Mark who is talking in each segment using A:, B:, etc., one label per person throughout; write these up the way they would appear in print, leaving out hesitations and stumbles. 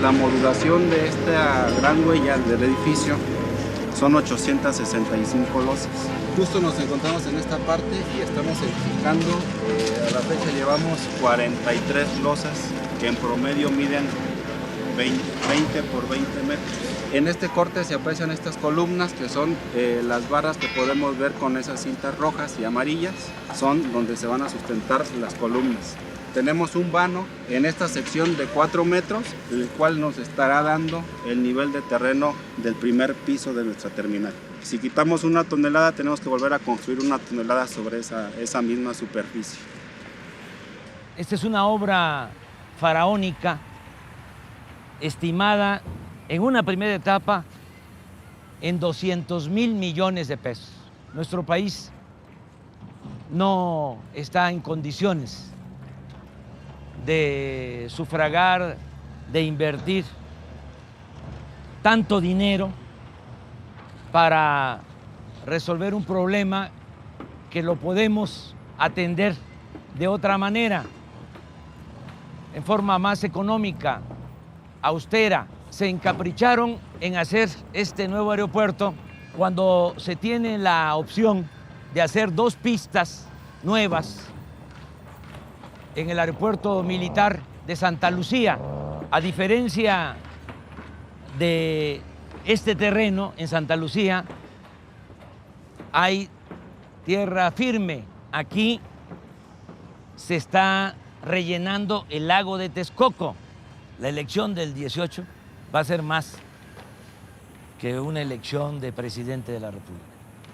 A: La modulación de esta gran huella del edificio son 865 losas. Justo nos encontramos en esta parte y estamos edificando. A la fecha llevamos 43 losas que en promedio miden 20 por 20 metros. En este corte se aprecian estas columnas que son las barras que podemos ver con esas cintas rojas y amarillas. Son donde se van a sustentar las columnas. Tenemos un vano en esta sección de 4 metros, el cual nos estará dando el nivel de terreno del primer piso de nuestra terminal. Si quitamos 1 tonelada, tenemos que volver a construir 1 tonelada sobre esa misma superficie.
B: Esta es una obra faraónica, estimada en una primera etapa en 200,000 millones de pesos. Nuestro país no está en condiciones de sufragar, de invertir tanto dinero para resolver un problema que lo podemos atender de otra manera, en forma más económica, austera. Se encapricharon en hacer este nuevo aeropuerto cuando se tiene la opción de hacer 2 pistas nuevas en el aeropuerto militar de Santa Lucía. A diferencia de este terreno en Santa Lucía, hay tierra firme. Aquí se está rellenando el lago de Texcoco. La elección del 18 va a ser más que una elección de presidente de la República.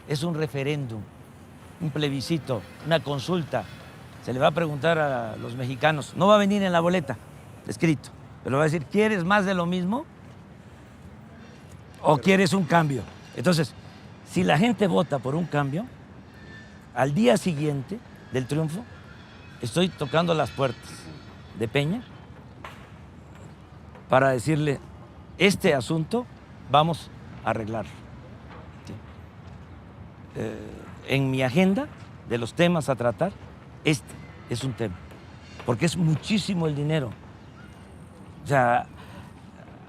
B: Es un referéndum, un plebiscito, una consulta. Se le va a preguntar a los mexicanos, no va a venir en la boleta escrito, pero va a decir, ¿quieres más de lo mismo o quieres un cambio? Entonces, si la gente vota por un cambio, al día siguiente del triunfo, estoy tocando las puertas de Peña para decirle, este asunto vamos a arreglarlo. En mi agenda de los temas a tratar, este es un tema, porque es muchísimo el dinero. O sea,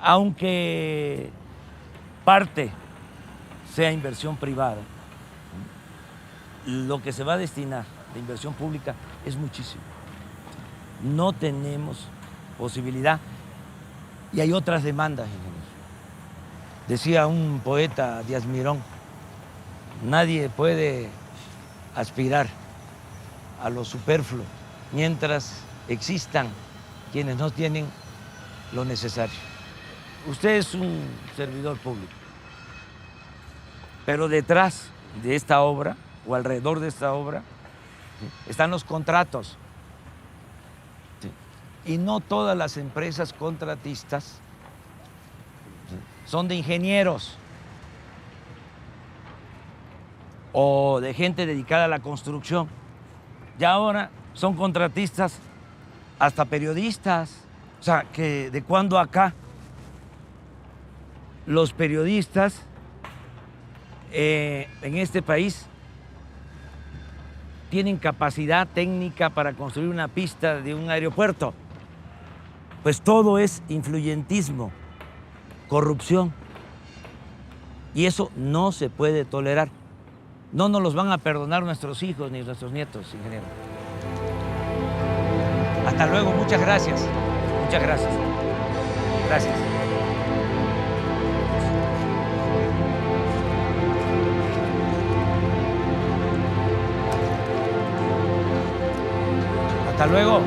B: aunque parte sea inversión privada, lo que se va a destinar de inversión pública es muchísimo. No tenemos posibilidad. Y hay otras demandas, ingeniero. Decía un poeta, Díaz Mirón, nadie puede aspirar a lo superfluo mientras existan quienes no tienen lo necesario. Usted es un servidor público, pero detrás de esta obra o alrededor de esta obra están los contratos. Y no todas las empresas contratistas son de ingenieros o de gente dedicada a la construcción. Ya ahora son contratistas hasta periodistas. O sea, que de cuando acá los periodistas en este país tienen capacidad técnica para construir una pista de un aeropuerto. Pues todo es influyentismo, corrupción. Y eso no se puede tolerar. No nos los van a perdonar nuestros hijos ni nuestros nietos, ingeniero. Hasta luego, muchas gracias. Muchas gracias. Gracias. Hasta luego.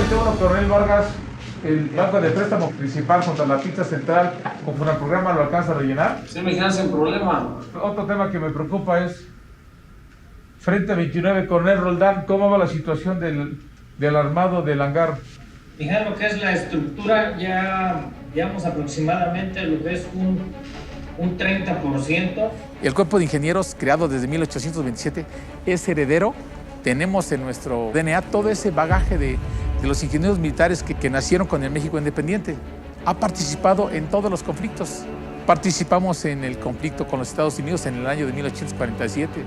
C: Frente 1, Coronel Vargas, el banco de préstamo principal contra la pista central, conforme al programa, ¿lo alcanza a rellenar?
D: Sí, mi hija, sin problema.
C: Otro tema que me preocupa es Frente 29, Coronel Roldán, ¿cómo va la situación del armado del hangar?
D: Mija, lo que es la estructura, ya llevamos aproximadamente lo que es un 30%.
E: El Cuerpo de Ingenieros, creado desde 1827, es heredero. Tenemos en nuestro DNA todo ese bagaje de los ingenieros militares que nacieron con el México independiente. Ha participado en todos los conflictos. Participamos en el conflicto con los Estados Unidos en el año de 1847.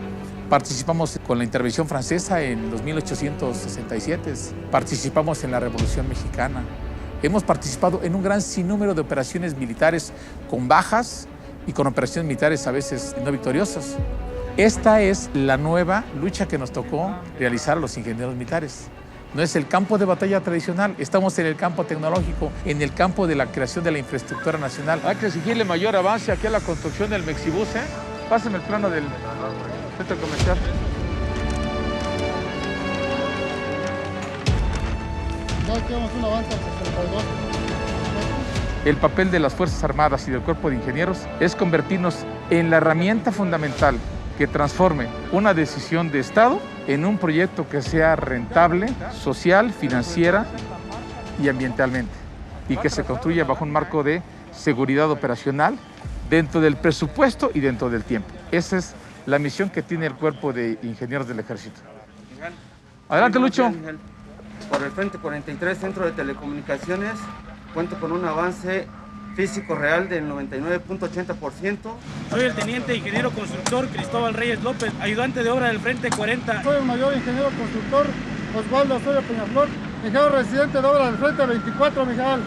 E: Participamos con la intervención francesa en los 1867. Participamos en la Revolución Mexicana. Hemos participado en un gran sinnúmero de operaciones militares con bajas y con operaciones militares a veces no victoriosas. Esta es la nueva lucha que nos tocó realizar a los ingenieros militares. No es el campo de batalla tradicional, estamos en el campo tecnológico, en el campo de la creación de la infraestructura nacional. Hay que exigirle mayor avance aquí a la construcción del Mexibus, ¿eh? Pásame el plano del centro comercial.
F: Ya tenemos un avance al 62.
C: El papel de las Fuerzas Armadas y del Cuerpo de Ingenieros es convertirnos en la herramienta fundamental que transforme una decisión de Estado en un proyecto que sea rentable, social, financiera y ambientalmente, y que se construya bajo un marco de seguridad operacional dentro del presupuesto y dentro del tiempo. Esa es la misión que tiene el Cuerpo de Ingenieros del Ejército. Adelante, Lucho.
A: Por el Frente 43, Centro de Telecomunicaciones, cuento con un avance físico real del 99.80%.
G: Soy el teniente ingeniero constructor Cristóbal Reyes López, ayudante de obra del Frente 40.
F: Soy el mayor ingeniero constructor Osvaldo Osorio Peñaflor, ingeniero residente de obra del Frente 24, Mijal.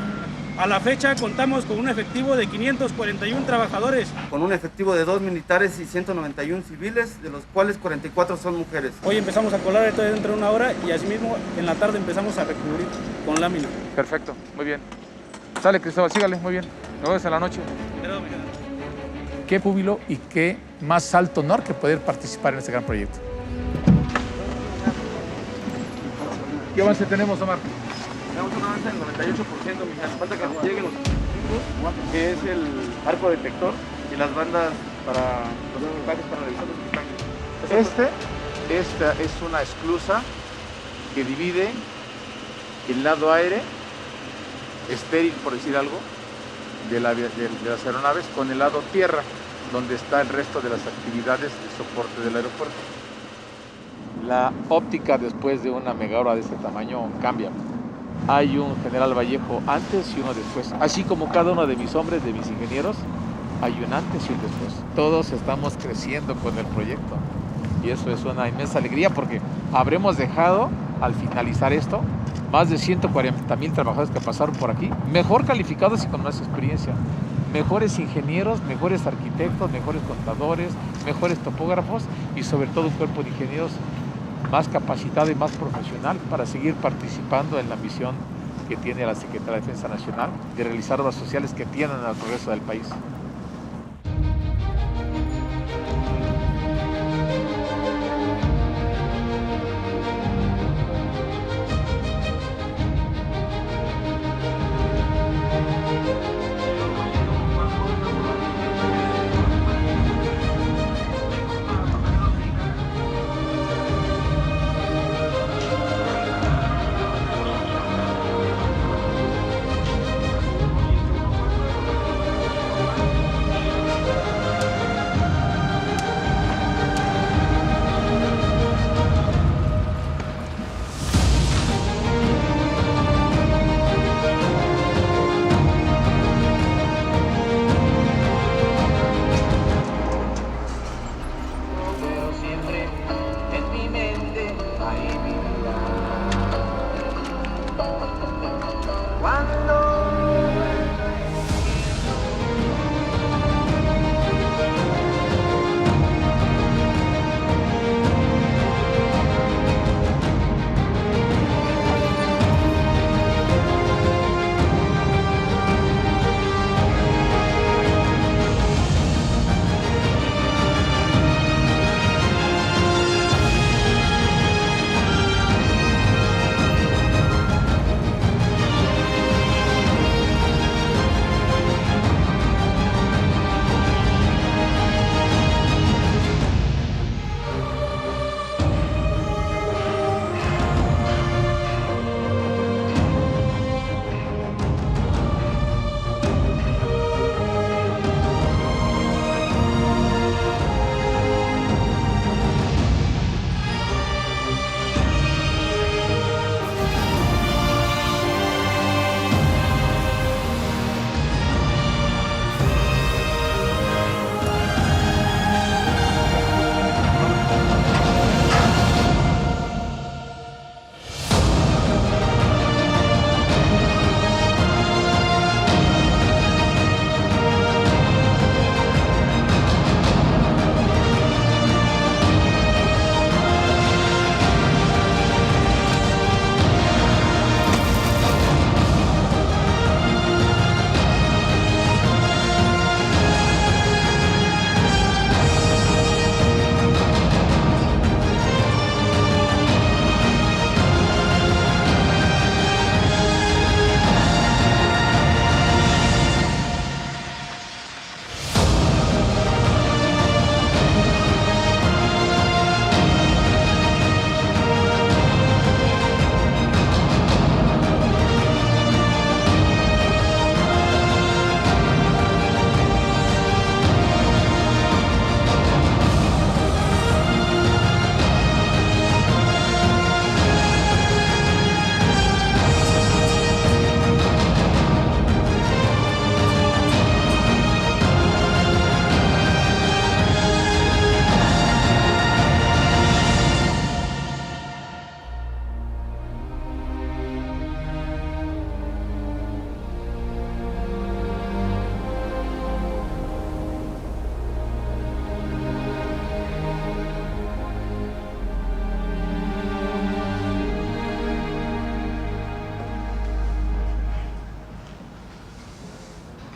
G: A la fecha contamos con un efectivo de 541 trabajadores.
A: Con un efectivo de 2 militares y 191 civiles, de los cuales 44 son mujeres.
G: Hoy empezamos a colar esto dentro de una hora y asimismo en la tarde empezamos a recubrir con lámina.
C: Perfecto, muy bien. Sale, Cristóbal, sígale, muy bien. Nos vemos en la noche. Qué júbilo y qué más alto honor que poder participar en este gran proyecto. ¿Qué avance tenemos, Omar?
A: Tenemos un avance del 98%, Mijal. Falta que nos lleguen los equipos, que es el arco detector y las bandas para los equipajes, para revisar los equipajes.
C: Esta es una esclusa que divide el lado aire, estéril por decir algo, de las aeronaves con el lado tierra, donde está el resto de las actividades de soporte del aeropuerto. La óptica después de una megahora de este tamaño cambia. Hay un general Vallejo antes y uno después. Así como cada uno de mis hombres, de mis ingenieros, hay un antes y un después. Todos estamos creciendo con el proyecto y eso es una inmensa alegría porque habremos dejado, al finalizar esto, más de 140,000 trabajadores que pasaron por aquí, mejor calificados y con más experiencia. Mejores ingenieros, mejores arquitectos, mejores contadores, mejores topógrafos y sobre todo un cuerpo de ingenieros más capacitado y más profesional para seguir participando en la misión que tiene la Secretaría de Defensa Nacional de realizar obras sociales que tiendan al progreso del país.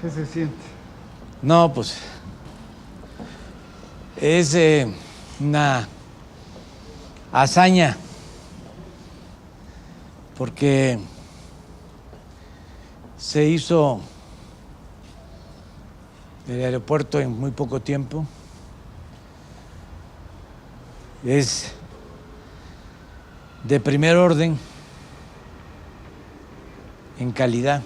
F: ¿Qué se siente?
B: No, pues es una hazaña, porque se hizo el aeropuerto en muy poco tiempo. Es de primer orden en calidad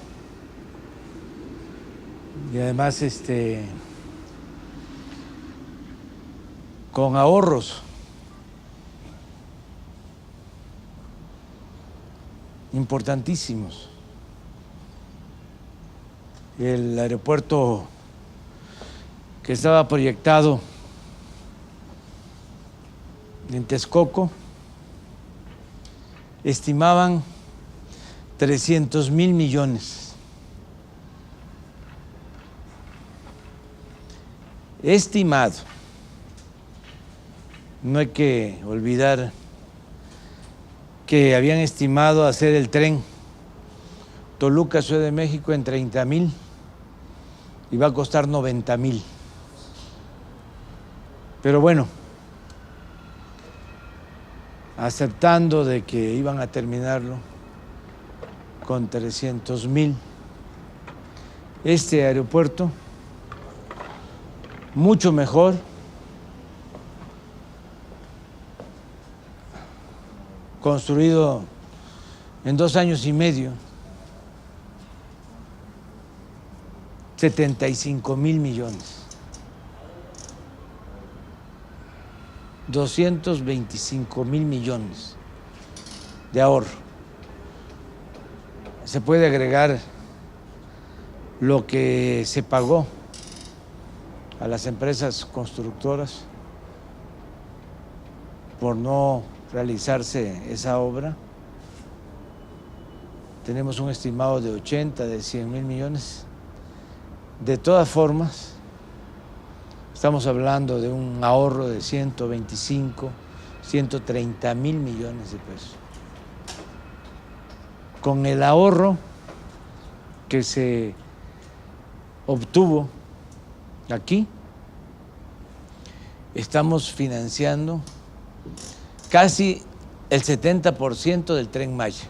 B: y además con ahorros importantísimos. El aeropuerto que estaba proyectado en Texcoco estimaban 300,000 millones. Estimado. No hay que olvidar que habían estimado hacer el tren Toluca, Ciudad de México en 30,000 y va a costar 90,000. Pero bueno, aceptando de que iban a terminarlo con 300,000, este aeropuerto, mucho mejor, construido en 2 años y medio, 75,000 millones. 225,000 millones de ahorro. Se puede agregar lo que se pagó a las empresas constructoras por no realizarse esa obra. Tenemos un estimado de 80, de 100,000 millones. De todas formas, estamos hablando de un ahorro de 125, 130,000 millones de pesos. Con el ahorro que se obtuvo aquí, estamos financiando casi el 70% del Tren Maya,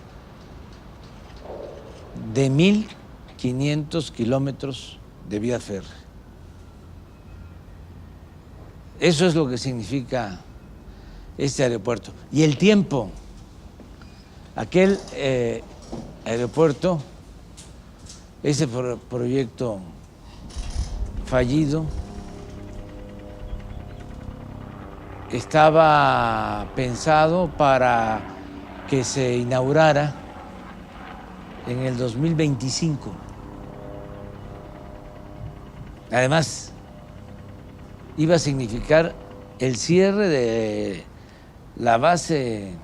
B: de 1,500 kilómetros de vía férrea. Eso es lo que significa este aeropuerto. Y el tiempo, aquel aeropuerto, ese proyecto fallido, estaba pensado para que se inaugurara en el 2025. Además, iba a significar el cierre de la base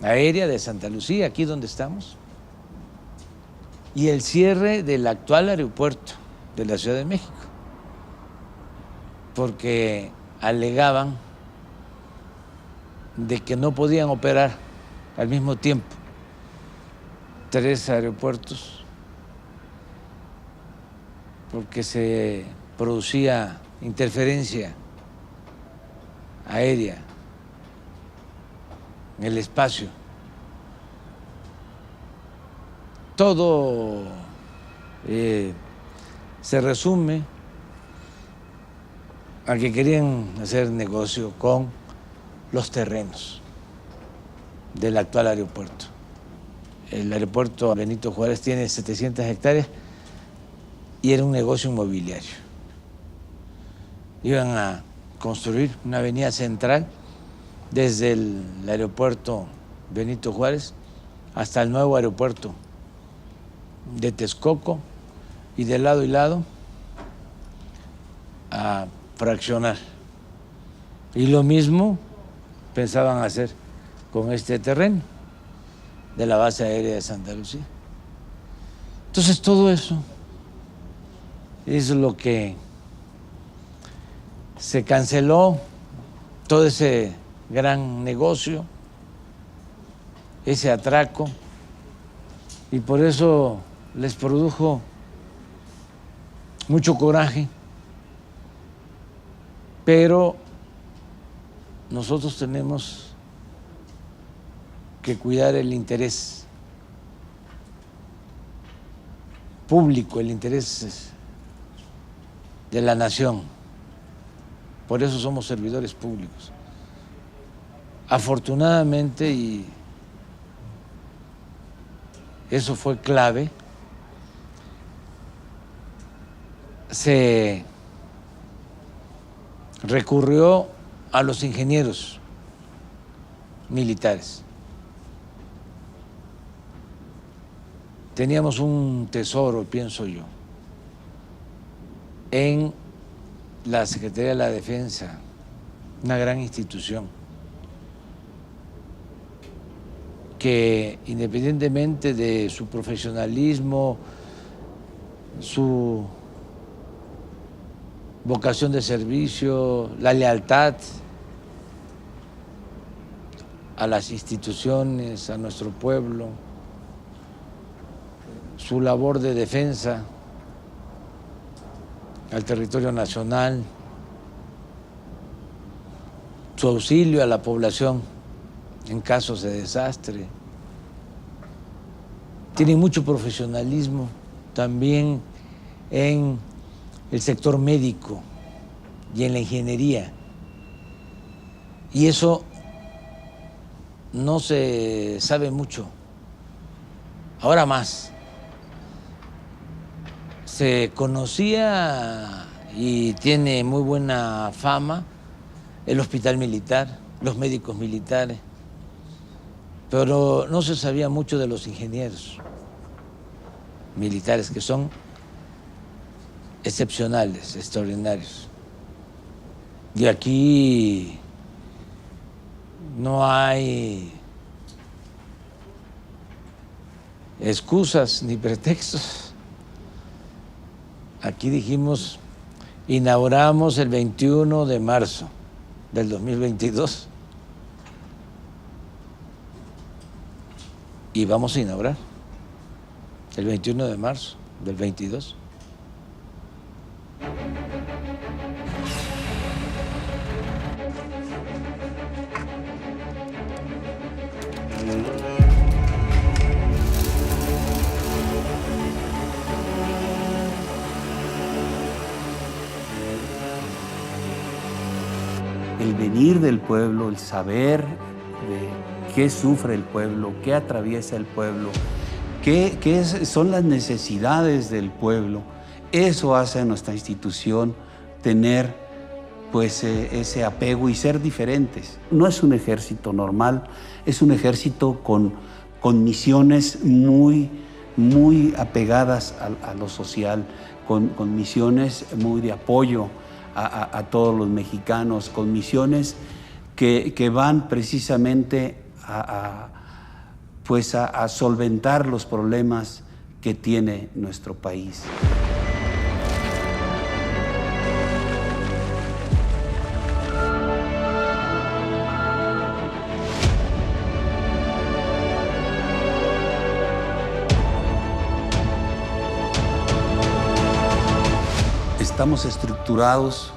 B: aérea de Santa Lucía, aquí donde estamos, y el cierre del actual aeropuerto de la Ciudad de México, porque alegaban de que no podían operar al mismo tiempo 3 aeropuertos porque se producía interferencia aérea en el espacio. Todo se resume a que querían hacer negocio con los terrenos del actual aeropuerto. El aeropuerto Benito Juárez tiene 700 hectáreas y era un negocio inmobiliario. Iban a construir una avenida central desde el aeropuerto Benito Juárez hasta el nuevo aeropuerto de Texcoco, y de lado y lado a fraccionar. Y lo mismo pensaban hacer con este terreno de la base aérea de Santa Lucía. Entonces todo eso es lo que se canceló, todo ese gran negocio, ese atraco, y por eso les produjo mucho coraje, pero nosotros tenemos que cuidar el interés público, el interés de la nación. Por eso somos servidores públicos. Afortunadamente, y eso fue clave, se recurrió a los ingenieros militares. Teníamos un tesoro, pienso yo, en la Secretaría de la Defensa, una gran institución que, independientemente de su profesionalismo, su vocación de servicio, la lealtad a las instituciones, a nuestro pueblo, su labor de defensa al territorio nacional, su auxilio a la población en casos de desastre. Tiene mucho profesionalismo también en el sector médico y en la ingeniería. Y eso no se sabe mucho. Ahora más. Se conocía y tiene muy buena fama el hospital militar, los médicos militares, pero no se sabía mucho de los ingenieros militares, que son excepcionales, extraordinarios. Y aquí no hay excusas ni pretextos. Aquí dijimos, inauguramos el 21 de marzo del 2022 y vamos a inaugurar el 21 de marzo del 22.
H: El venir del pueblo, el saber de qué sufre el pueblo, qué atraviesa el pueblo, qué son las necesidades del pueblo, eso hace a nuestra institución tener pues ese apego y ser diferentes. No es un ejército normal, es un ejército con misiones muy apegadas a lo social, con misiones muy de apoyo a todos los mexicanos, con misiones que van precisamente a solventar los problemas que tiene nuestro país. Estamos estructurados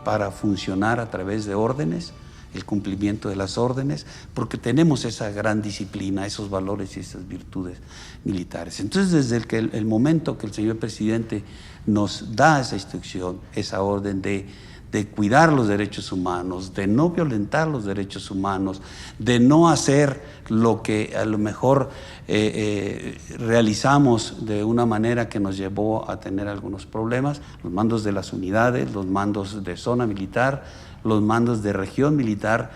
H: para funcionar a través de órdenes, el cumplimiento de las órdenes, porque tenemos esa gran disciplina, esos valores y esas virtudes militares. Entonces, desde el momento que el señor presidente nos da esa instrucción, esa orden de cuidar los derechos humanos, de no violentar los derechos humanos, de no hacer lo que a lo mejor realizamos de una manera que nos llevó a tener algunos problemas. Los mandos de las unidades, los mandos de zona militar, los mandos de región militar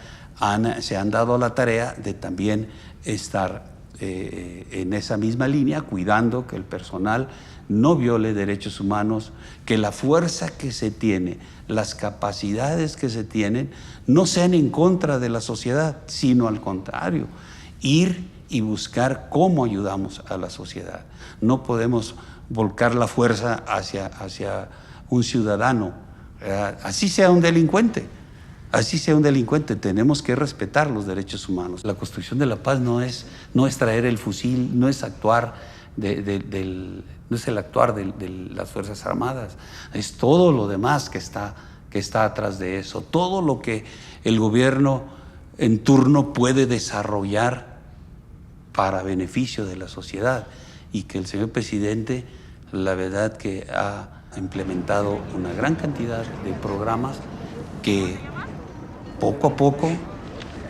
H: se han dado a la tarea de también estar en esa misma línea, cuidando que el personal no viole derechos humanos, que la fuerza que se tiene, las capacidades que se tienen, no sean en contra de la sociedad, sino al contrario, ir y buscar cómo ayudamos a la sociedad. No podemos volcar la fuerza hacia un ciudadano, así sea un delincuente. Así sea un delincuente, tenemos que respetar los derechos humanos. La construcción de la paz no es traer el fusil, no es actuar no es el actuar de las Fuerzas Armadas, es todo lo demás que está atrás de eso, todo lo que el gobierno en turno puede desarrollar para beneficio de la sociedad, y que el señor presidente, la verdad que ha implementado una gran cantidad de programas que poco a poco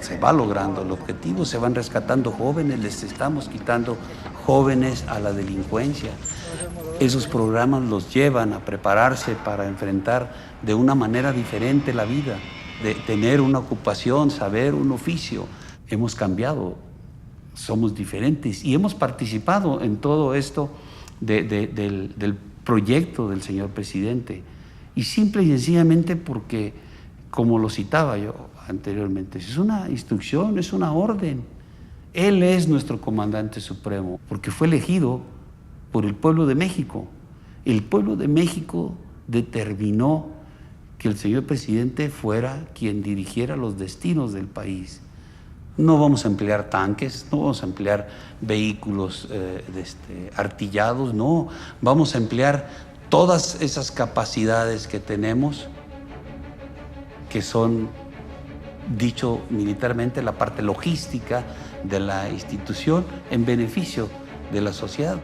H: se va logrando el objetivo, se van rescatando jóvenes, les estamos quitando jóvenes a la delincuencia. Esos programas los llevan a prepararse para enfrentar de una manera diferente la vida, de tener una ocupación, saber un oficio. Hemos cambiado, somos diferentes y hemos participado en todo esto del proyecto del señor presidente. Y simple y sencillamente porque, como lo citaba yo anteriormente, es una instrucción, es una orden. Él es nuestro comandante supremo, porque fue elegido por el pueblo de México. El pueblo de México determinó que el señor presidente fuera quien dirigiera los destinos del país. No vamos a emplear tanques, no vamos a emplear vehículos artillados, no. Vamos a emplear todas esas capacidades que tenemos, que son, dicho militarmente, la parte logística de la institución en beneficio de la sociedad.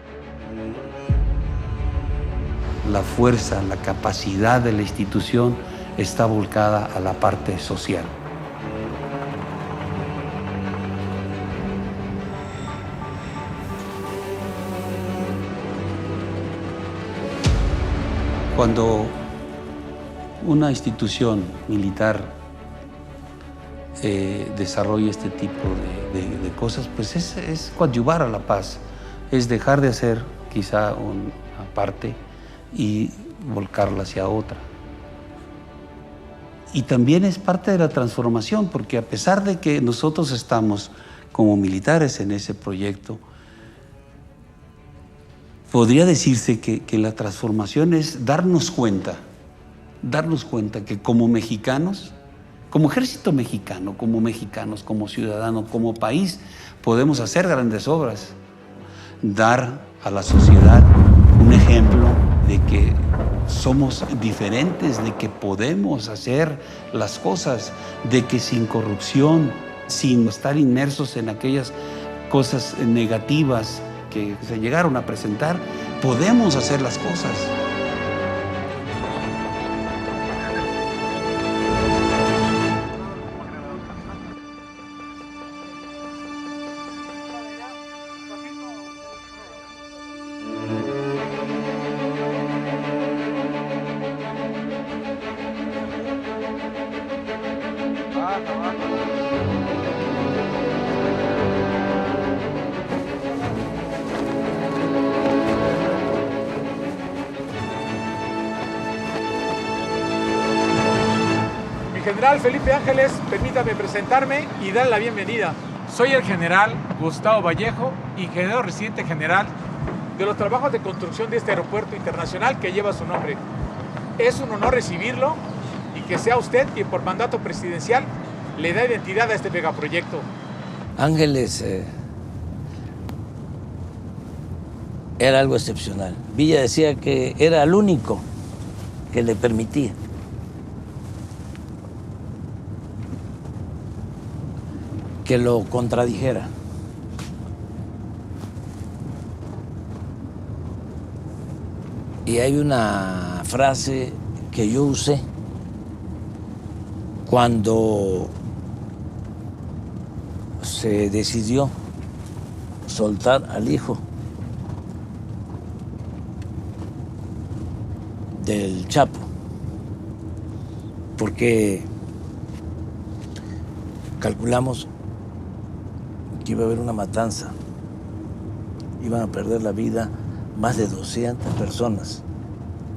H: La fuerza, la capacidad de la institución está volcada a la parte social. Cuando una institución militar desarrolla este tipo de cosas, pues es coadyuvar a la paz, es dejar de hacer quizá una parte y volcarla hacia otra. Y también es parte de la transformación, porque a pesar de que nosotros estamos como militares en ese proyecto, podría decirse que la transformación es darnos cuenta que como mexicanos, como ejército mexicano, como mexicanos, como ciudadanos, como país, podemos hacer grandes obras, dar a la sociedad un ejemplo de que somos diferentes, de que podemos hacer las cosas, de que sin corrupción, sin estar inmersos en aquellas cosas negativas que se llegaron a presentar, podemos hacer las cosas.
E: General Felipe Ángeles, permítame presentarme y dar la bienvenida. Soy el general Gustavo Vallejo, ingeniero residente general de los trabajos de construcción de este aeropuerto internacional que lleva su nombre. Es un honor recibirlo y que sea usted quien por mandato presidencial le da identidad a este megaproyecto.
B: Ángeles era algo excepcional. Villa decía que era el único que le permitía que lo contradijera. Y hay una frase que yo usé cuando se decidió soltar al hijo del Chapo, porque calculamos que iba a haber una matanza, iban a perder la vida más de 200 personas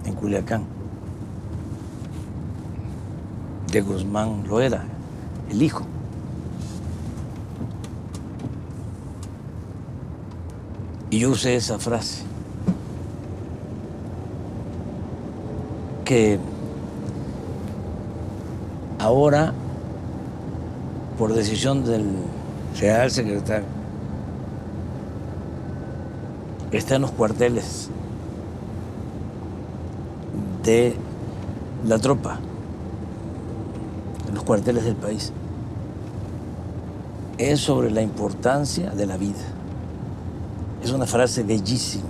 B: en Culiacán. De Guzmán lo era, el hijo. Y yo usé esa frase, que ahora, por decisión del general secretario, está en los cuarteles de la tropa, en los cuarteles del país. Es sobre la importancia de la vida. Es una frase bellísima.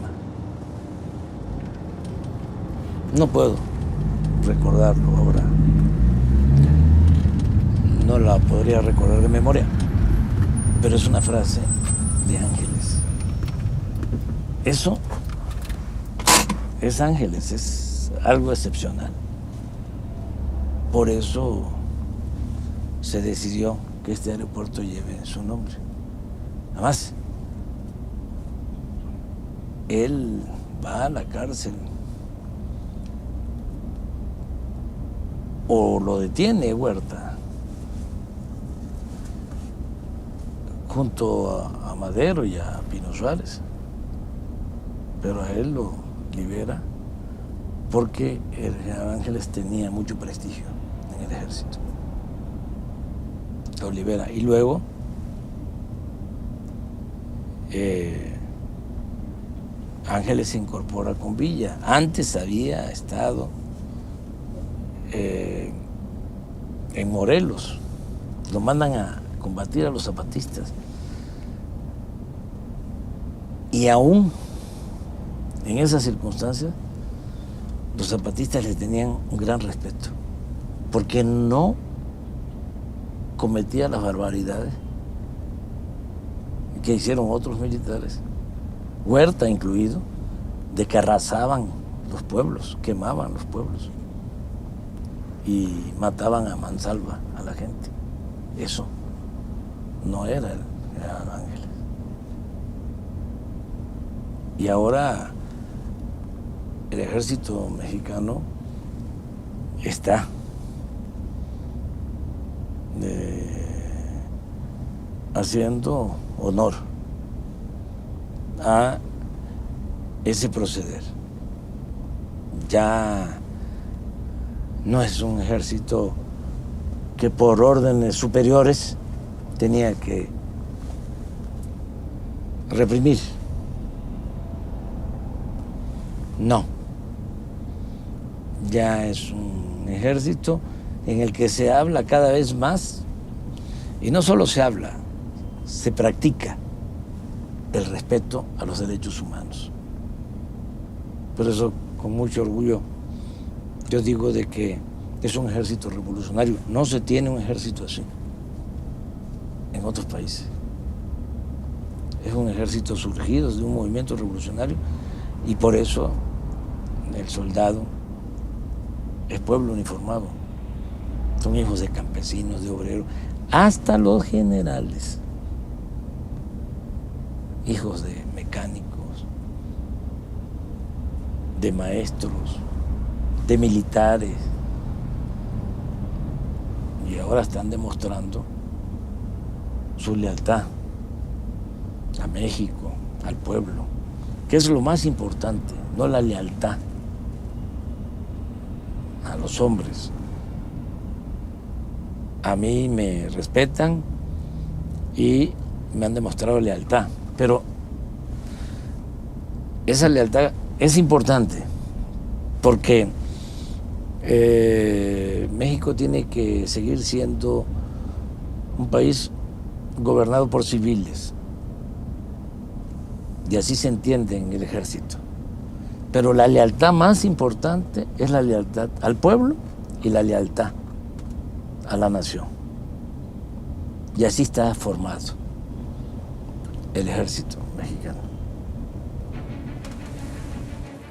B: No puedo recordarlo ahora. No la podría recordar de memoria, pero es una frase de Ángeles. Eso es Ángeles, es algo excepcional. Por eso se decidió que este aeropuerto lleve su nombre. Además, él va a la cárcel o lo detiene Huerta junto a Madero y a Pino Suárez, pero a él lo libera porque el general Ángeles tenía mucho prestigio en el ejército. Lo libera y luego Ángeles se incorpora con Villa. Antes había estado en Morelos, lo mandan a combatir a los zapatistas y aún en esas circunstancias los zapatistas le tenían un gran respeto porque no cometía las barbaridades que hicieron otros militares, Huerta incluido, de que arrasaban los pueblos, quemaban los pueblos y mataban a mansalva a la gente. Eso no era el general Ángeles. Y ahora el ejército mexicano está haciendo honor a ese proceder. Ya no es un ejército que por órdenes superiores tenía que reprimir. No. Ya es un ejército en el que se habla cada vez más, y no solo se habla, se practica el respeto a los derechos humanos. Por eso, con mucho orgullo, yo digo de que es un ejército revolucionario. No se tiene un ejército así en otros países. Es un ejército surgido de un movimiento revolucionario y por eso el soldado es pueblo uniformado. Son hijos de campesinos, de obreros, hasta los generales, hijos de mecánicos, de maestros, de militares, y ahora están demostrando su lealtad a México, al pueblo, que es lo más importante, no la lealtad a los hombres. A mí me respetan y me han demostrado lealtad, pero esa lealtad es importante porque México tiene que seguir siendo un país gobernado por civiles, y así se entiende en el ejército. Pero la lealtad más importante es la lealtad al pueblo y la lealtad a la nación. Y así está formado el ejército mexicano.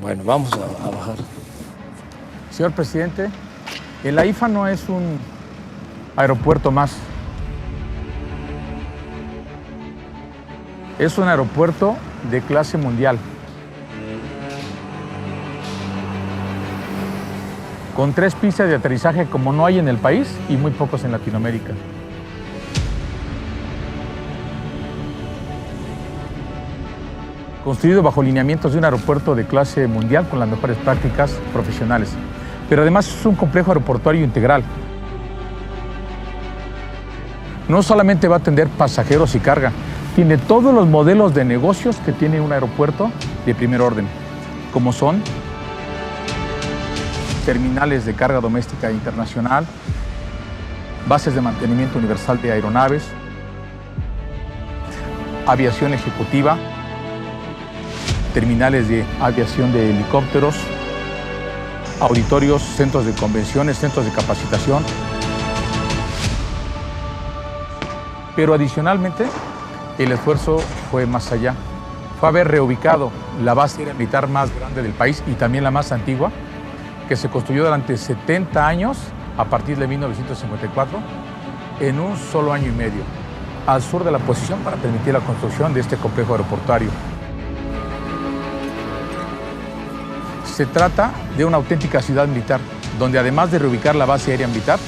B: Bueno, vamos a bajar.
E: Señor presidente, el AIFA no es un aeropuerto más. Es un aeropuerto de clase mundial, con 3 pistas de aterrizaje como no hay en el país y muy pocos en Latinoamérica. Construido bajo lineamientos de un aeropuerto de clase mundial con las mejores prácticas profesionales. Pero además es un complejo aeroportuario integral. No solamente va a atender pasajeros y carga, Tiene todos los modelos de negocios que tiene un aeropuerto de primer orden, como son terminales de carga doméstica e internacional, bases de mantenimiento universal de aeronaves, aviación ejecutiva, terminales de aviación de helicópteros, auditorios, centros de convenciones, centros de capacitación. Pero adicionalmente, el esfuerzo fue más allá. Fue haber reubicado la base aérea militar más grande del país y también la más antigua, que se construyó durante 70 años, a partir de 1954, en un solo año y medio, al sur de la posición para permitir la construcción de este complejo aeroportuario. Se trata de una auténtica ciudad militar, donde además de reubicar la base aérea militar,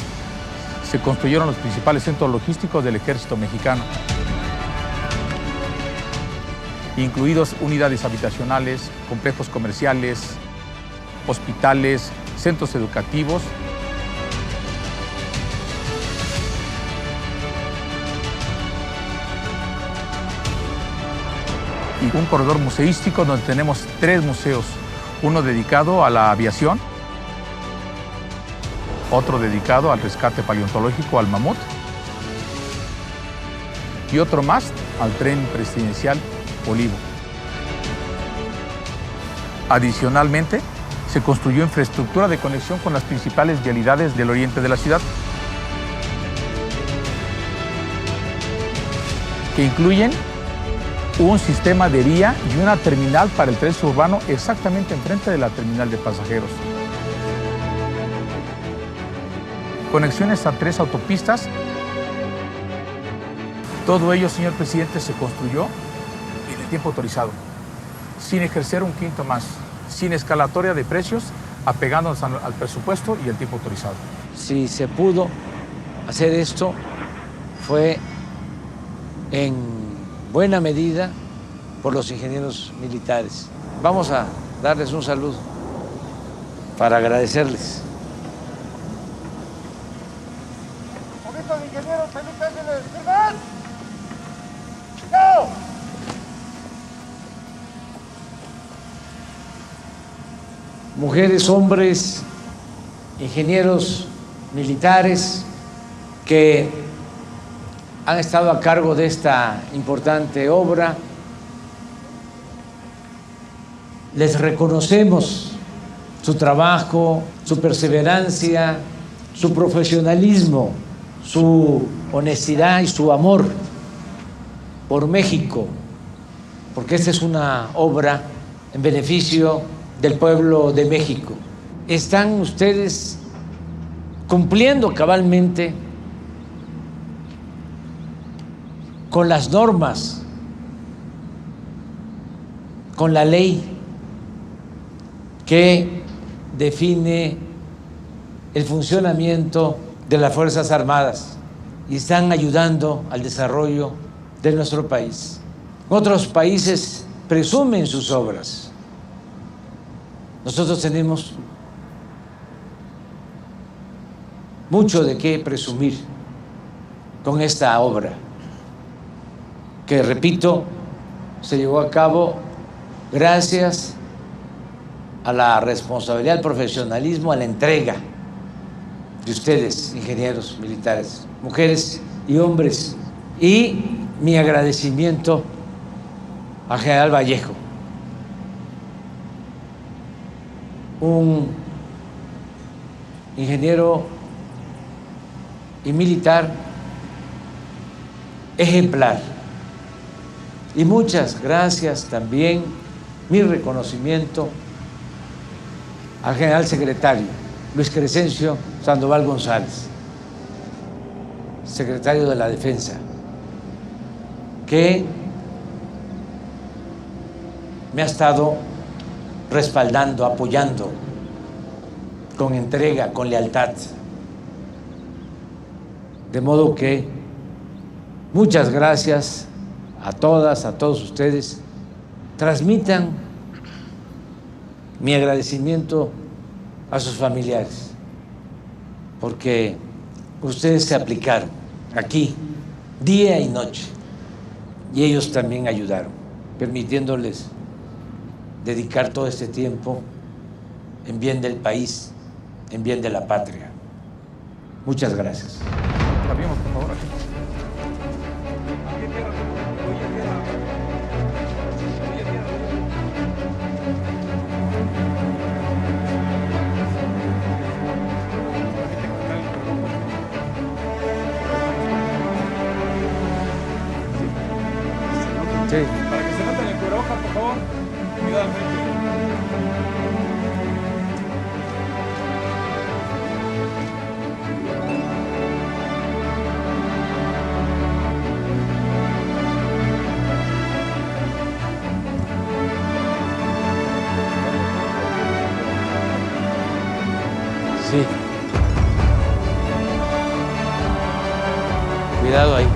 E: se construyeron los principales centros logísticos del ejército mexicano, incluidos unidades habitacionales, complejos comerciales, hospitales, centros educativos. Y un corredor museístico donde tenemos 3 museos, uno dedicado a la aviación, otro dedicado al rescate paleontológico, al mamut, y otro más al tren presidencial Olivo. Adicionalmente, se construyó infraestructura de conexión con las principales vialidades del oriente de la ciudad, que incluyen un sistema de vía y una terminal para el tren suburbano exactamente enfrente de la terminal de pasajeros. Conexiones a 3 autopistas. Todo ello, señor presidente, se construyó en el tiempo autorizado, sin ejercer un quinto más, sin escalatoria de precios, apegándonos al presupuesto y al tiempo autorizado.
B: Si se pudo hacer esto, fue en buena medida por los ingenieros militares. Vamos a darles un saludo para agradecerles. Mujeres, hombres, ingenieros militares que han estado a cargo de esta importante obra. Les reconocemos su trabajo, su perseverancia, su profesionalismo, su honestidad y su amor por México, porque esta es una obra en beneficio del pueblo de México. Están ustedes cumpliendo cabalmente con las normas, con la ley que define el funcionamiento de las Fuerzas Armadas y están ayudando al desarrollo de nuestro país. Otros países presumen sus obras. Nosotros tenemos mucho de qué presumir con esta obra, que, repito, se llevó a cabo gracias a la responsabilidad, al profesionalismo, a la entrega de ustedes, ingenieros militares, mujeres y hombres, y mi agradecimiento al general Vallejo, un ingeniero y militar ejemplar. Y muchas gracias también, mi reconocimiento al general secretario Luis Crescencio Sandoval González, secretario de la Defensa, que me ha estado respaldando, apoyando con entrega, con lealtad. De modo que muchas gracias a todas, a todos ustedes. Transmitan mi agradecimiento a sus familiares, porque ustedes se aplicaron aquí día y noche y ellos también ayudaron, permitiéndoles dedicar todo este tiempo en bien del país, en bien de la patria. Muchas gracias.
E: Cambiemos, por favor, aquí.
B: Sí.
E: Para que se noten el cubrebocas, por favor. Cuidadamente.
B: Sí. Cuidado ahí.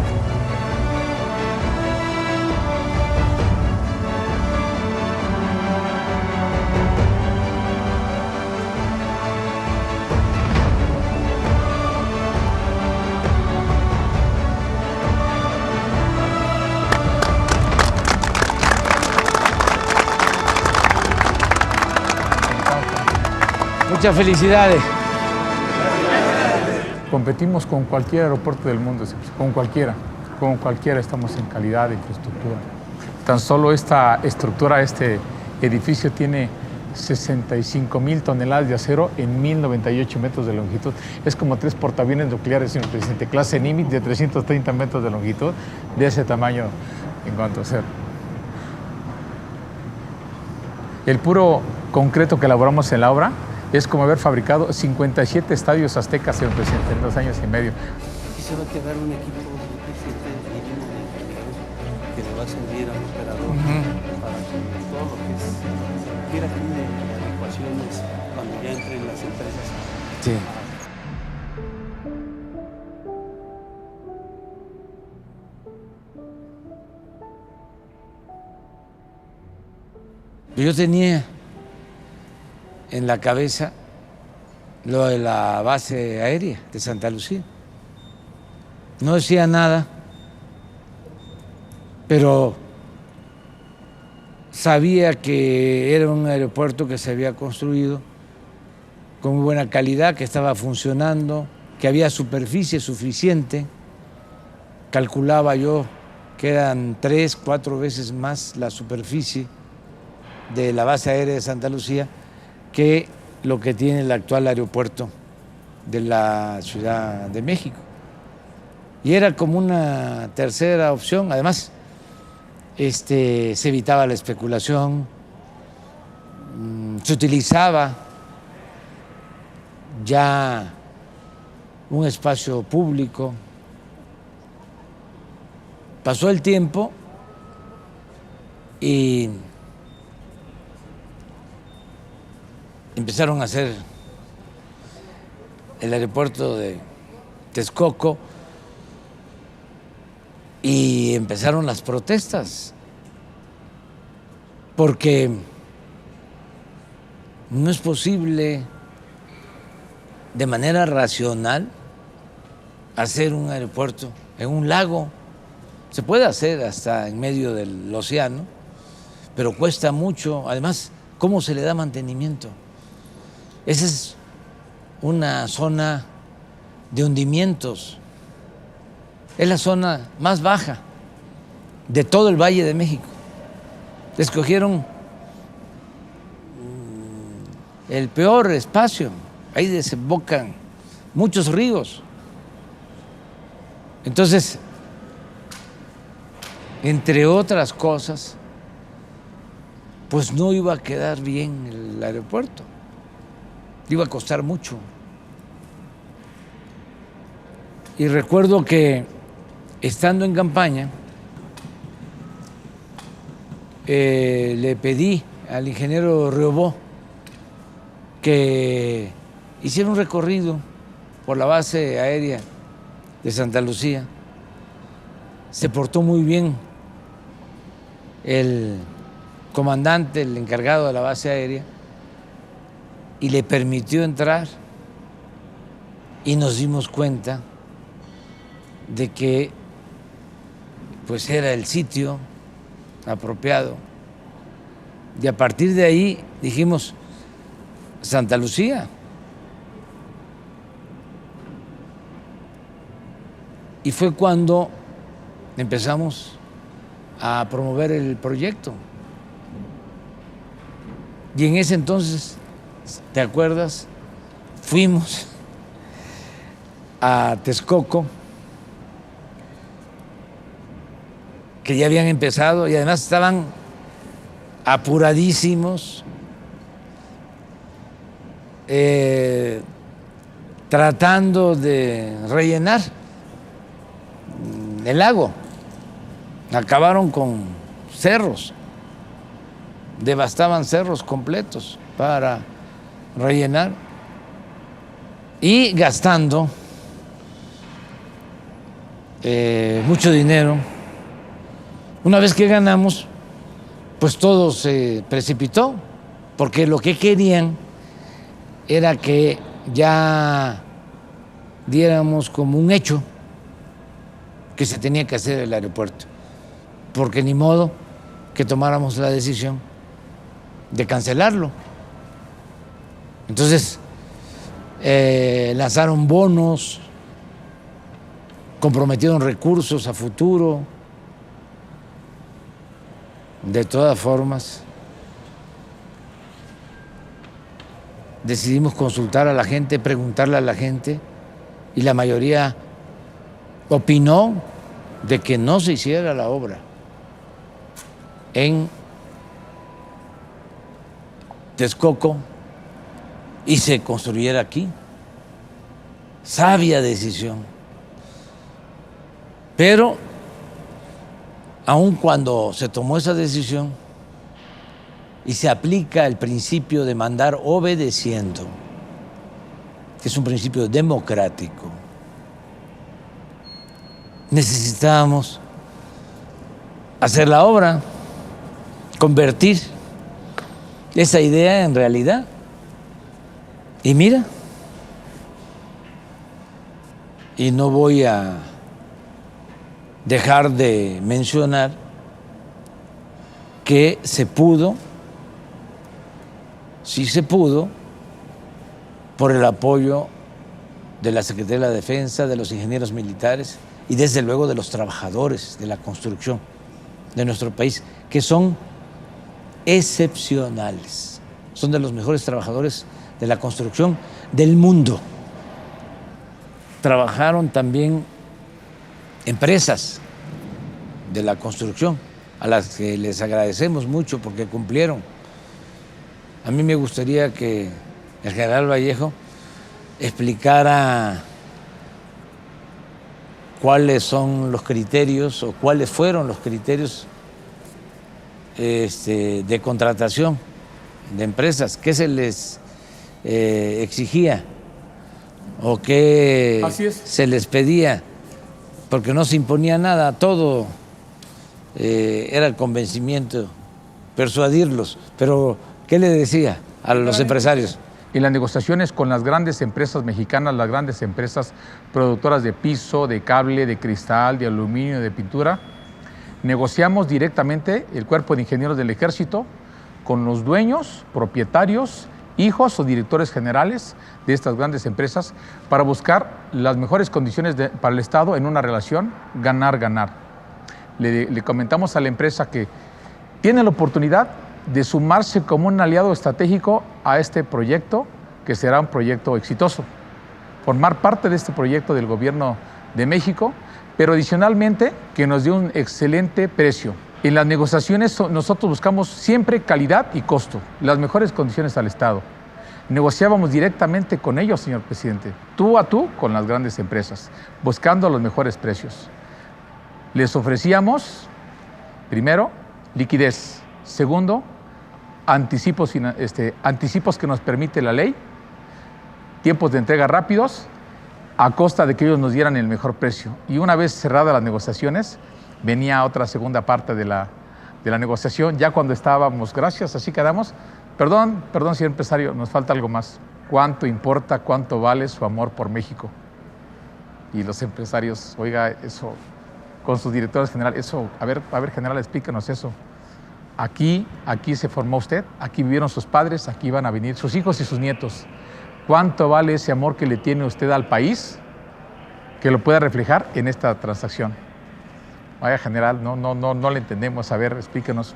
B: Muchas felicidades.
E: Competimos con cualquier aeropuerto del mundo, con cualquiera estamos en calidad de infraestructura. Tan solo esta estructura, este edificio tiene 65,000 toneladas de acero en 1,098 metros de longitud. Es como 3 portaaviones nucleares, señor presidente, clase Nimitz de 330 metros de longitud, de ese tamaño en cuanto a acero. El puro concreto que elaboramos en la obra es como haber fabricado 57 estadios aztecas, señor presidente, en 2 años y medio.
H: Aquí se va a quedar un equipo de ingenieros que le va a servir al operador para que todo lo que quiera aquí de adecuaciones cuando ya entren las empresas.
B: Sí. Yo tenía en la cabeza lo de la base aérea de Santa Lucía. No decía nada, pero sabía que era un aeropuerto que se había construido con muy buena calidad, que estaba funcionando, que había superficie suficiente. Calculaba yo que eran 3, 4 veces más la superficie de la base aérea de Santa Lucía que lo que tiene el actual aeropuerto de la Ciudad de México. Y era como una tercera opción. Además, se evitaba la especulación, se utilizaba ya un espacio público. Pasó el tiempo y empezaron a hacer el aeropuerto de Texcoco y empezaron las protestas, porque no es posible de manera racional hacer un aeropuerto en un lago. Se puede hacer hasta en medio del océano, pero cuesta mucho. Además, ¿cómo se le da mantenimiento? Esa es una zona de hundimientos. Es la zona más baja de todo el Valle de México. Escogieron el peor espacio. Ahí desembocan muchos ríos. Entonces, entre otras cosas, pues no iba a quedar bien el aeropuerto. Iba a costar mucho. Y recuerdo que estando en campaña, le pedí al ingeniero Riobó que hiciera un recorrido por la base aérea de Santa Lucía. Se portó muy bien el comandante, el encargado de la base aérea, y le permitió entrar, y nos dimos cuenta de que pues era el sitio apropiado. Y a partir de ahí dijimos, Santa Lucía. Y fue cuando empezamos a promover el proyecto. Y en ese entonces, ¿te acuerdas? Fuimos a Texcoco, que ya habían empezado y además estaban apuradísimos, tratando de rellenar el lago. Acabaron con cerros, devastaban cerros completos para rellenar y gastando mucho dinero. Una vez que ganamos, pues todo se precipitó, porque lo que querían era que ya diéramos como un hecho que se tenía que hacer el aeropuerto, porque ni modo que tomáramos la decisión de cancelarlo. Entonces lanzaron bonos, comprometieron recursos a futuro. De todas formas, decidimos consultar a la gente, preguntarle a la gente, y la mayoría opinó de que no se hiciera la obra en Texcoco y se construyera aquí. Sabia decisión. Pero aun cuando se tomó esa decisión y se aplica el principio de mandar obedeciendo, que es un principio democrático, necesitábamos hacer la obra, convertir esa idea en realidad. Y mira, y no voy a dejar de mencionar que se pudo, sí se pudo, por el apoyo de la Secretaría de la Defensa, de los ingenieros militares y desde luego de los trabajadores de la construcción de nuestro país, que son excepcionales, son de los mejores trabajadores de la construcción del mundo. Trabajaron también empresas de la construcción, a las que les agradecemos mucho porque cumplieron. A mí me gustaría que el general Vallejo explicara cuáles son los criterios o cuáles fueron los criterios de contratación de empresas, qué se les exigía o qué se les pedía, porque no se imponía nada, todo era el convencimiento, persuadirlos. Pero, ¿qué le decía a los empresarios?
E: En las negociaciones con las grandes empresas mexicanas, las grandes empresas productoras de piso, de cable, de cristal, de aluminio, de pintura, negociamos directamente el cuerpo de ingenieros del Ejército con los dueños, propietarios, hijos o directores generales de estas grandes empresas para buscar las mejores condiciones para el Estado en una relación ganar-ganar. Le comentamos a la empresa que tiene la oportunidad de sumarse como un aliado estratégico a este proyecto, que será un proyecto exitoso. Formar parte de este proyecto del Gobierno de México, pero adicionalmente que nos dé un excelente precio. En las negociaciones nosotros buscamos siempre calidad y costo, las mejores condiciones al Estado. Negociábamos directamente con ellos, señor presidente, tú a tú con las grandes empresas, buscando los mejores precios. Les ofrecíamos, primero, liquidez. Segundo, anticipos que nos permite la ley, tiempos de entrega rápidos, a costa de que ellos nos dieran el mejor precio. Y una vez cerradas las negociaciones, venía otra segunda parte de la negociación, ya cuando estábamos, gracias, así quedamos. Perdón, señor empresario, nos falta algo más. ¿Cuánto importa, cuánto vale su amor por México? Y los empresarios, oiga, eso, con sus directores generales. Eso, a ver, general, explícanos eso. Aquí se formó usted, aquí vivieron sus padres, aquí van a venir sus hijos y sus nietos. ¿Cuánto vale ese amor que le tiene usted al país que lo pueda reflejar en esta transacción? Vaya, general, no le entendemos. A ver, explíquenos.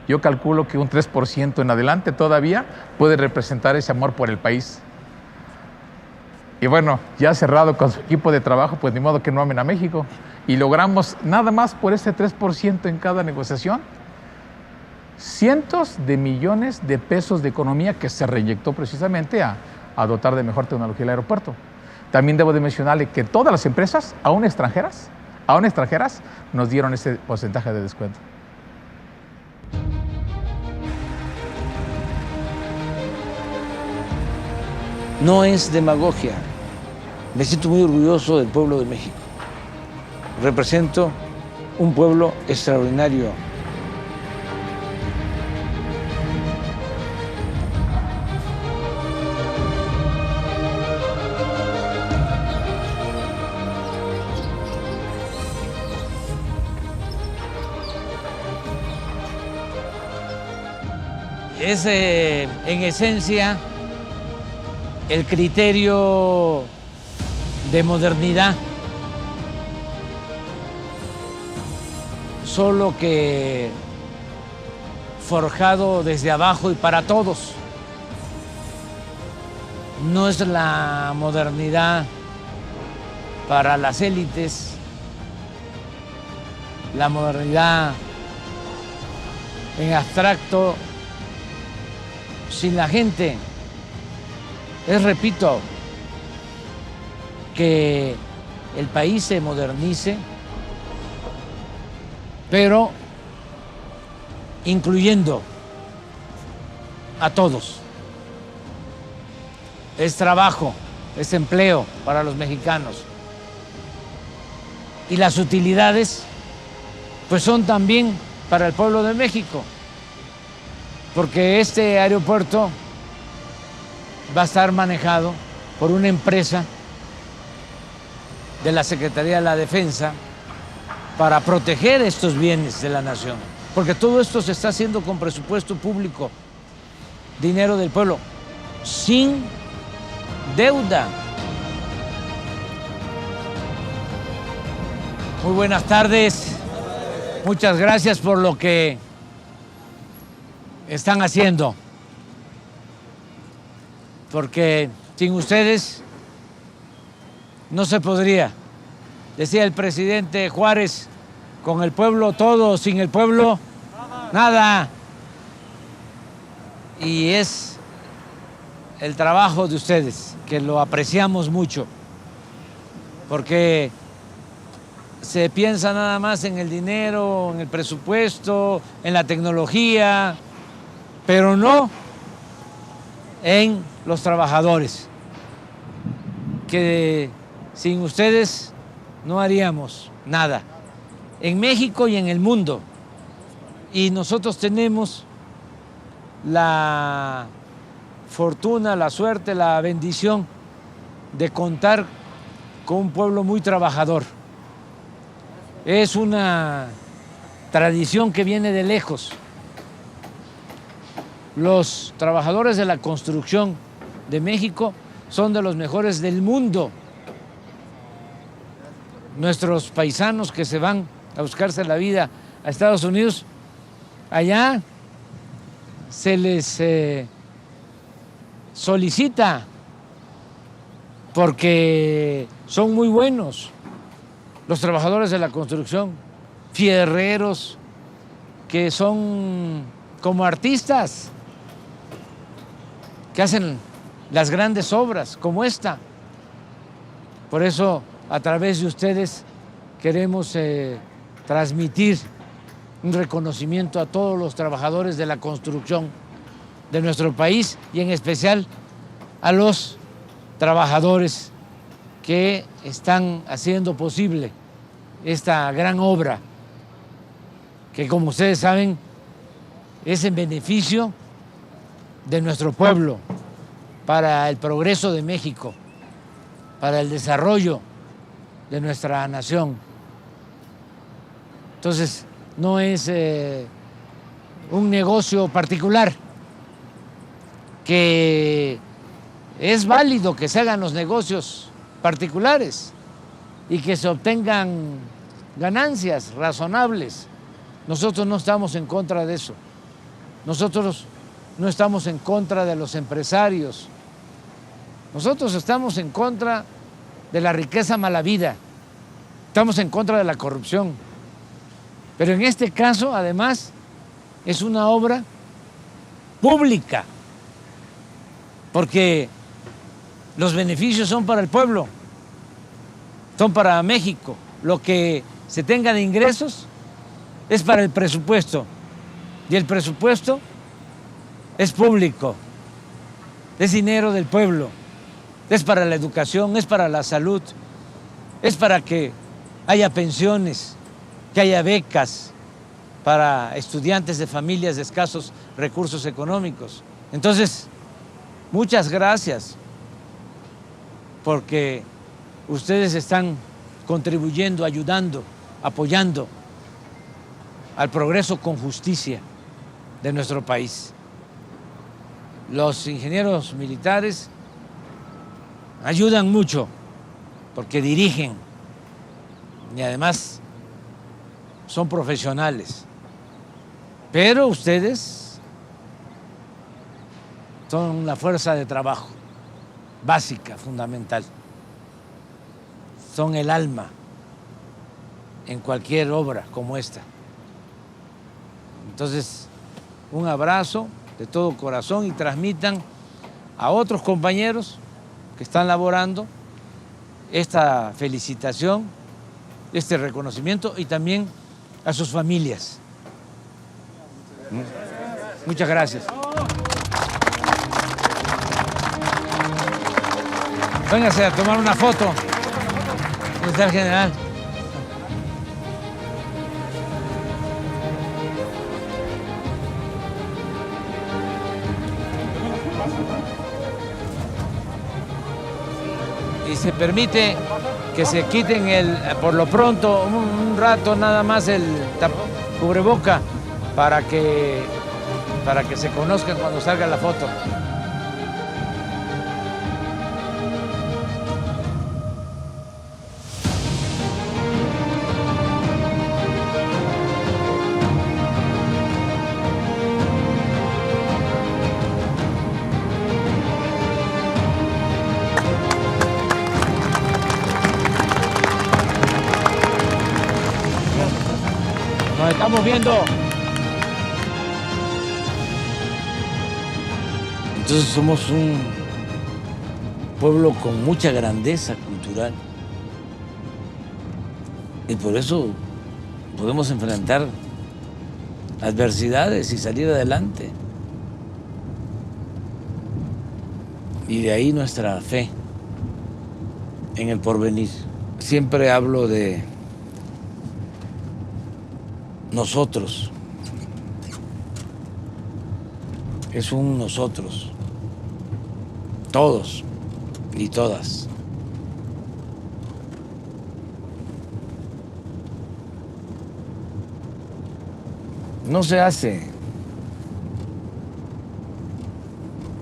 E: Yo calculo que un 3% en adelante todavía puede representar ese amor por el país. Y bueno, ya cerrado con su equipo de trabajo, pues ni modo que no amen a México. Y logramos nada más por ese 3% en cada negociación, cientos de millones de pesos de economía que se reinyectó precisamente a dotar de mejor tecnología el aeropuerto. También debo de mencionarle que todas las empresas, aún extranjeras, nos dieron ese porcentaje de descuento.
B: No es demagogia. Me siento muy orgulloso del pueblo de México. Represento un pueblo extraordinario. Es en esencia el criterio de modernidad, solo que forjado desde abajo y para todos. No es la modernidad para las élites, la modernidad en abstracto, sin la gente. Es, repito, que el país se modernice, pero incluyendo a todos. Es trabajo, es empleo para los mexicanos. Y las utilidades, pues son también para el pueblo de México, porque este aeropuerto va a estar manejado por una empresa de la Secretaría de la Defensa para proteger estos bienes de la nación, porque todo esto se está haciendo con presupuesto público, dinero del pueblo, sin deuda. Muy buenas tardes. Muchas gracias por lo que están haciendo, porque sin ustedes no se podría. Decía el presidente Juárez, con el pueblo todo, sin el pueblo nada. Y es el trabajo de ustedes, que lo apreciamos mucho, porque se piensa nada más en el dinero, en el presupuesto, en la tecnología, pero no en los trabajadores, que sin ustedes no haríamos nada, en México y en el mundo. Y nosotros tenemos la fortuna, la suerte, la bendición de contar con un pueblo muy trabajador. Es una tradición que viene de lejos. Los trabajadores de la construcción de México son de los mejores del mundo. Nuestros paisanos que se van a buscarse la vida a Estados Unidos, allá se les solicita porque son muy buenos. Los trabajadores de la construcción, fierreros, que son como artistas, que hacen las grandes obras como esta. Por eso, a través de ustedes, queremos transmitir un reconocimiento a todos los trabajadores de la construcción de nuestro país y en especial a los trabajadores que están haciendo posible esta gran obra, que como ustedes saben es en beneficio de nuestro pueblo, para el progreso de México, para el desarrollo de nuestra nación. Entonces, no es un negocio particular, que es válido que se hagan los negocios particulares y que se obtengan ganancias razonables. Nosotros no estamos en contra de eso. Nosotros no estamos en contra de los empresarios. Nosotros estamos en contra de la riqueza malavida. Estamos en contra de la corrupción. Pero en este caso, además, es una obra pública, porque los beneficios son para el pueblo, son para México. Lo que se tenga de ingresos es para el presupuesto, y el presupuesto es público, es dinero del pueblo, es para la educación, es para la salud, es para que haya pensiones, que haya becas para estudiantes de familias de escasos recursos económicos. Entonces, muchas gracias, porque ustedes están contribuyendo, ayudando, apoyando al progreso con justicia de nuestro país. Los ingenieros militares ayudan mucho porque dirigen y además son profesionales. Pero ustedes son la fuerza de trabajo básica, fundamental. Son el alma en cualquier obra como esta. Entonces, un abrazo de todo corazón y transmitan a otros compañeros que están laborando esta felicitación, este reconocimiento y también a sus familias. Muchas gracias. Véngase a tomar una foto. ¿Dónde está el general? Y se permite que se quiten por lo pronto, un rato nada más el cubreboca para que se conozcan cuando salga la foto. Nos estamos viendo. Entonces somos un pueblo con mucha grandeza cultural y por eso podemos enfrentar adversidades y salir adelante. Y de ahí nuestra fe en el porvenir. Siempre hablo de nosotros. Es un nosotros. Todos y todas. No se hace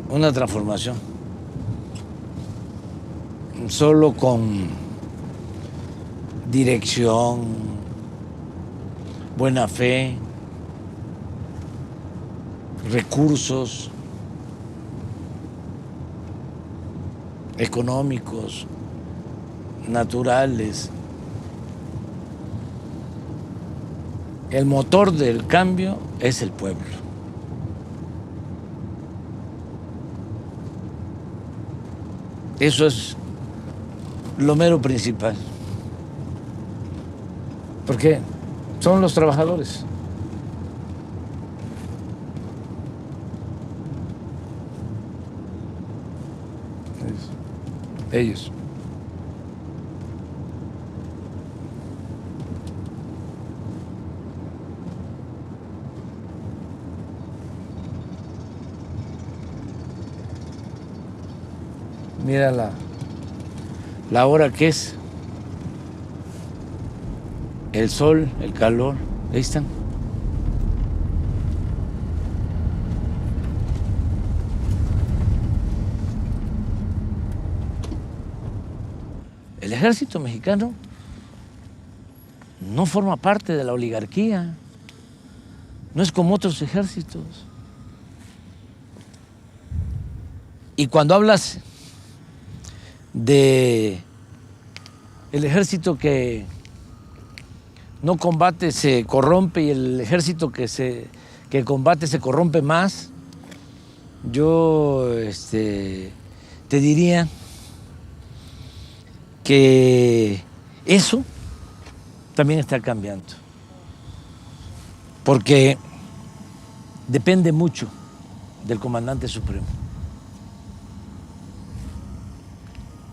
B: una transformación solo con dirección, buena fe, recursos económicos, naturales. El motor del cambio es el pueblo. Eso es lo mero principal. Porque son los trabajadores. Ellos. Mira la hora que es, el sol, el calor. Ahí están. El ejército mexicano no forma parte de la oligarquía, no es como otros ejércitos. Y cuando hablas de el ejército que no combate se corrompe y el ejército que combate se corrompe más, yo te diría que eso también está cambiando, porque depende mucho del comandante supremo.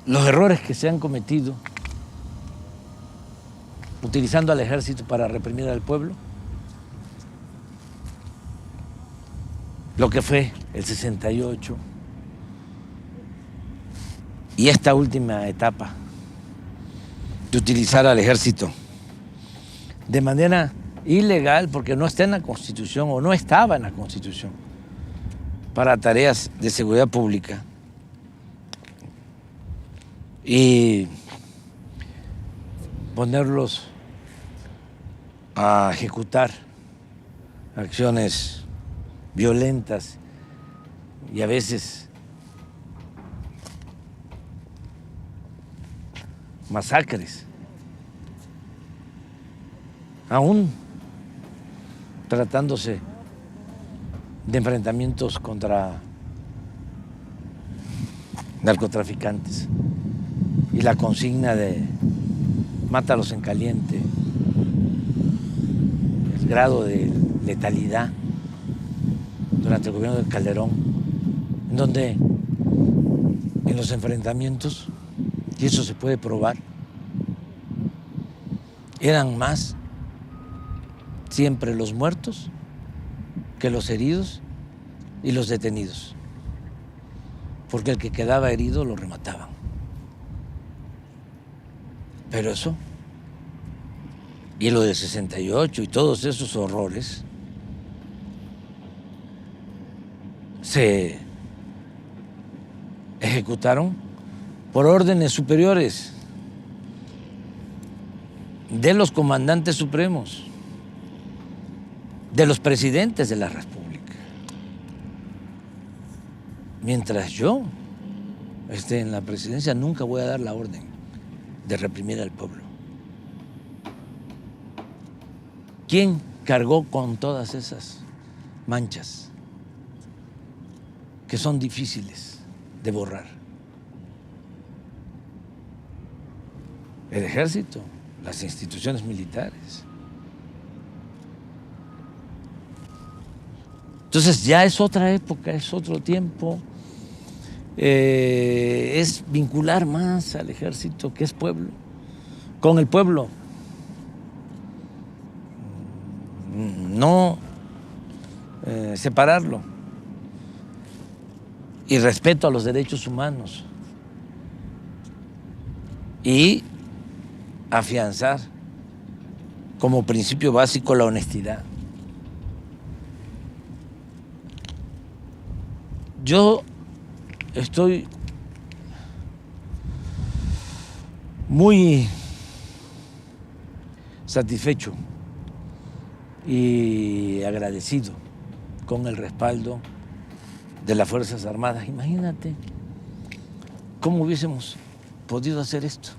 B: Los errores que se han cometido utilizando al ejército para reprimir al pueblo, lo que fue el 68 y esta última etapa de utilizar al ejército de manera ilegal, porque no está en la Constitución o no estaba en la Constitución, para tareas de seguridad pública y ponerlos a ejecutar acciones violentas y a veces masacres, aún tratándose de enfrentamientos contra narcotraficantes y la consigna de mátalos en caliente, el grado de letalidad durante el gobierno de Calderón, en donde en los enfrentamientos, y eso se puede probar, eran más siempre los muertos que los heridos y los detenidos, porque el que quedaba herido lo remataban. Pero eso, y lo del 68 y todos esos horrores, se ejecutaron por órdenes superiores de los comandantes supremos, de los presidentes de la República. Mientras yo esté en la presidencia, nunca voy a dar la orden de reprimir al pueblo. ¿Quién cargó con todas esas manchas que son difíciles de borrar? El ejército, las instituciones militares. Entonces ya es otra época, es otro tiempo. Es vincular más al ejército, que es pueblo, con el pueblo. No separarlo. Y respeto a los derechos humanos. Y afianzar como principio básico la honestidad. Yo estoy muy satisfecho y agradecido con el respaldo de las Fuerzas Armadas. Imagínate cómo hubiésemos podido hacer esto.